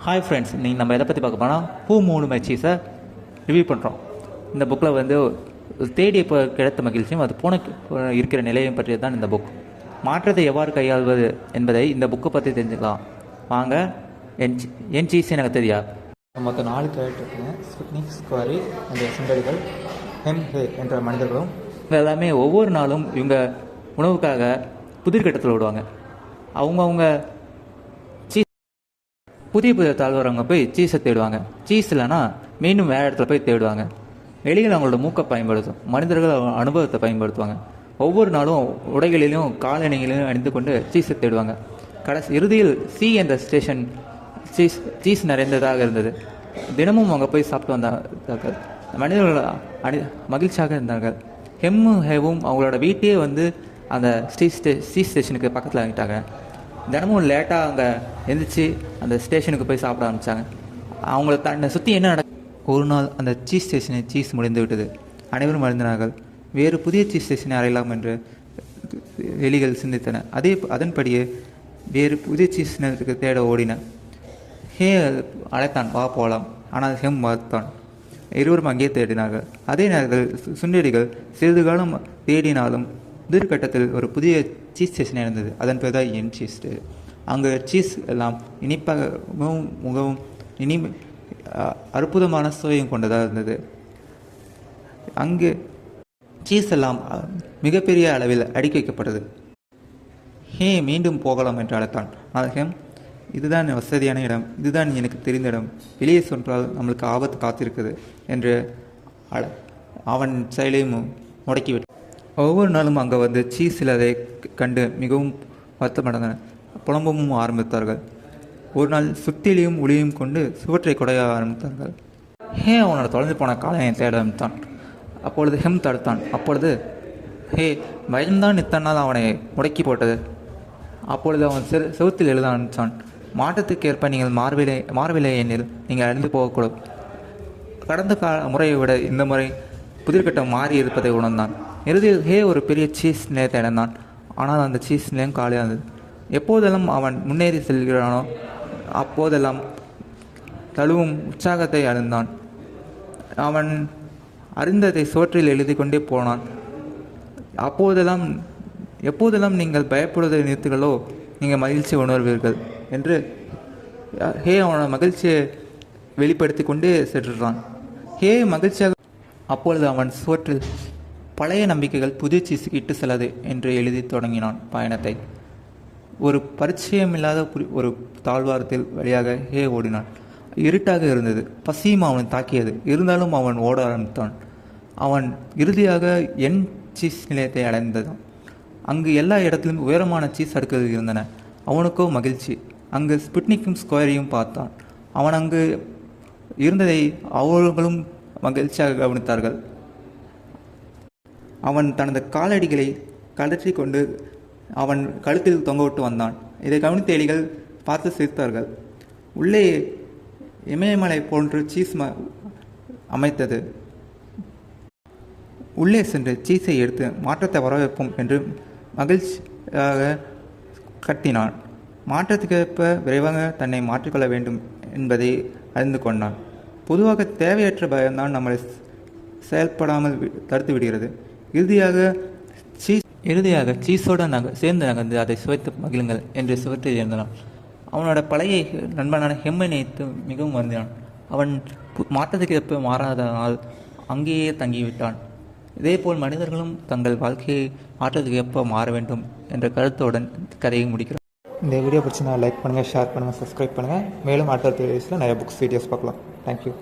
Hi friends, நீங்கள் நம்ம எதை பற்றி பார்க்க போனால் பூ மூணு சீஸை ரிவ்யூ பண்ணுறோம். இந்த புக்கில் வந்து தேடி இப்போ கிடைத்த மகிழ்ச்சியும் அது போன இருக்கிற நிலையும் பற்றியது தான் இந்த புக். மாற்றத்தை எவ்வாறு கையாள்வது என்பதை இந்த புக்கை பற்றி தெரிஞ்சுக்கலாம். வாங்க. என் சீஸ் எனக்கு தெரியா. மொத்தம் 4 கேரக்டர் இருக்குங்க. ஸ்புட்னிக், ஸ்குவாரி என்ற சுண்டலிகள், ஹெம் ஹே என்ற மனிதர்களும். இவங்க எல்லாமே ஒவ்வொரு நாளும் இவங்க உணவுக்காக புதிர்கட்டத்தில் விடுவாங்க. அவங்கவுங்க புதிய தாழ்வரவங்க போய் சீஸை தேடுவாங்க. சீஸ் இல்லைன்னா மீண்டும் வேறு இடத்துல போய் தேடுவாங்க. எலிகள் அவங்களோட மூக்கை பயன்படுத்தும், மனிதர்கள் அனுபவத்தை பயன்படுத்துவாங்க. ஒவ்வொரு நாளும் உடைகளிலும் காலணிகளையும் அணிந்து கொண்டு சீஸை தேடுவாங்க. இறுதியில் சி என்ற ஸ்டேஷன் சீஸ் நிறைந்ததாக இருந்தது. தினமும் அவங்க போய் சாப்பிட்டு வந்தார்கள். மனிதர்கள் மகிழ்ச்சியாக இருந்தார்கள். ஹெம்மும் ஹேவும் அவங்களோட வீட்டையே வந்து அந்த சி ஸ்டேஷனுக்கு பக்கத்தில் வாங்கிட்டாங்க. தினமும் லேட்டாக அங்கே எழுந்திரிச்சு அந்த ஸ்டேஷனுக்கு போய் சாப்பிட ஆரம்பித்தாங்க. அவங்கள தன்னை சுற்றி என்ன ஒரு நாள் அந்த சீஸ் முடிந்து விட்டது. அனைவரும் மறந்தினார்கள். வேறு புதிய சீஸ் ஸ்டேஷனை அறையலாம் என்று எலிகள் சிந்தித்தன. அதன்படியே வேறு புதிய சீஸ் நிலத்துக்கு தேட ஓடின. ஹே அழைத்தான், வா போகலாம். ஆனால் ஹெம் மறுத்தான். இருவரும் அங்கே தேடினார்கள். அதே நேரத்தில் சுண்டெலிகள் சிறிது காலம் தேடினாலும் எதிர்கட்டத்தில் ஒரு புதிய சீஸ் ஸ்டேஷன் இருந்தது. அதன் பேர் தான் என் சீஸ். அங்கே சீஸ் எல்லாம் இனிப்பாகவும் மிகவும் அற்புதமான சுவையும் கொண்டதாக இருந்தது. அங்கு சீஸ் எல்லாம் மிகப்பெரிய அளவில் அடுக்கி வைக்கப்பட்டது. ஹே மீண்டும் போகலாம் என்று அழைத்தான். ஆனால் ஹேம், இதுதான் வசதியான இடம், இதுதான் எனக்கு தெரிந்த இடம், வெளியே சென்றால் நம்மளுக்கு ஆபத்து காத்திருக்குது என்று அவன் செயலையும் முடக்கிவிட்டான். ஒவ்வொரு நாளும் அங்கே வந்து சீஸ் இல்லாதை கண்டு மிகவும் வருத்தமடைந்தன. புலம்பவும் ஆரம்பித்தார்கள். ஒரு நாள் சுத்திலையும் ஒளியும் கொண்டு சுவற்றை குடைய ஆரம்பித்தார்கள். ஹே அவனோட தொலைந்து போன காலையை தேட ஆரம்பித்தான். அப்பொழுது ஹெம் தடுத்தான். அப்பொழுது ஹே பயம்தான் இத்தனை நாள் அவனை முடக்கி போட்டது. அப்பொழுது அவன் செவுத்தில் எழுத ஆரம்பித்தான். மாற்றத்துக்கு ஏற்ப நீங்கள் மாறவில்லை எனில் நீங்கள் அழிந்து போகக்கூடும். கடந்த முறையை விட இந்த முறை புதிர்கட்டம் மாறி இருப்பதை உணர்ந்தான். இறுதியில் ஹே ஒரு பெரிய சீஸ் நிலையத்தை அடைந்தான். ஆனால் அந்த சீஸ் நிலையம் காலியானது. எப்போதெல்லாம் அவன் முன்னேறி செல்கிறானோ அப்போதெல்லாம் தழுவும் உற்சாகத்தை அடைந்தான். அவன் அறிந்ததை சோற்றில் எழுதி கொண்டே போனான். எப்போதெல்லாம் நீங்கள் பயப்படுவதை நிறுத்துகளோ நீங்கள் மகிழ்ச்சி உணர்வீர்கள் என்று ஹே அவனோட மகிழ்ச்சியை வெளிப்படுத்தி கொண்டே சென்றான். ஹே மகிழ்ச்சியாக. அப்பொழுது அவன் சோற்றில் பழைய நம்பிக்கைகள் புதிய சீஸுக்கு இட்டு செல்லாது என்று எழுதி தொடங்கினான் பயணத்தை. ஒரு பரிச்சயமில்லாத ஒரு தாழ்வாரத்தில் வழியாக ஹே ஓடினான். இருட்டாக இருந்தது. பசியும் அவனை தாக்கியது. இருந்தாலும் அவன் ஓட ஆரம்பித்தான். அவன் இறுதியாக என் சீஸ் நிலையத்தை அடைந்ததான். அங்கு எல்லா இடத்திலும் உயரமான சீஸ் அடுக்குகள் இருந்தன. அவனுக்கோ மகிழ்ச்சி. அங்கு ஸ்புட்னிக்கும் ஸ்கொயரையும் பார்த்தான். அவன் அங்கு இருந்ததை அவர்களும் மகிழ்ச்சியாக கவனித்தார்கள். அவன் தனது காலடிகளை கழற்றி கொண்டு அவன் கழுத்தில் தொங்கவிட்டு வந்தான். இதை கவனித்த எலிகள் பார்த்து சிரித்தார்கள். உள்ளே இமயமலை போன்று சீஸ் அமைத்தது. உள்ளே சென்று சீஸை எடுத்து மாற்றத்தை வரவேற்போம் என்று மகிழ்ச்சியாக கத்தினான். மாற்றத்துக்கேற்ப விரைவாக தன்னை மாற்றிக்கொள்ள வேண்டும் என்பதை அறிந்து கொண்டான். பொதுவாக தேவையற்ற பயம்தான் நம்மளை செயல்படாமல் தடுத்து விடுகிறது. இறுதியாக சீஸோடு சேர்ந்து நகர்ந்து அதை சுவைத்து மகிழுங்கள் என்று சுவற்றில் இருந்தான். அவனோட பழைய நண்பனான ஹெம்மை நினைத்து மிகவும் வருந்தினான். அவன் மாற்றத்துக்கு ஏற்ப மாறாதனால் அங்கேயே தங்கிவிட்டான். இதேபோல் மனிதர்களும் தங்கள் வாழ்க்கையை மாற்றத்துக்கு எப்போ மாற வேண்டும் என்ற கருத்துடன் கதையை முடிக்கிறார். இந்த வீடியோ பிடிச்சினா லைக் பண்ணுங்கள், ஷேர் பண்ணுங்கள், சப்ஸ்கிரைப் பண்ணுங்கள். மேலும் அடுத்த வீடியோஸில் நிறைய புக்ஸ் வீடியோஸ் பார்க்கலாம். தேங்க்யூ.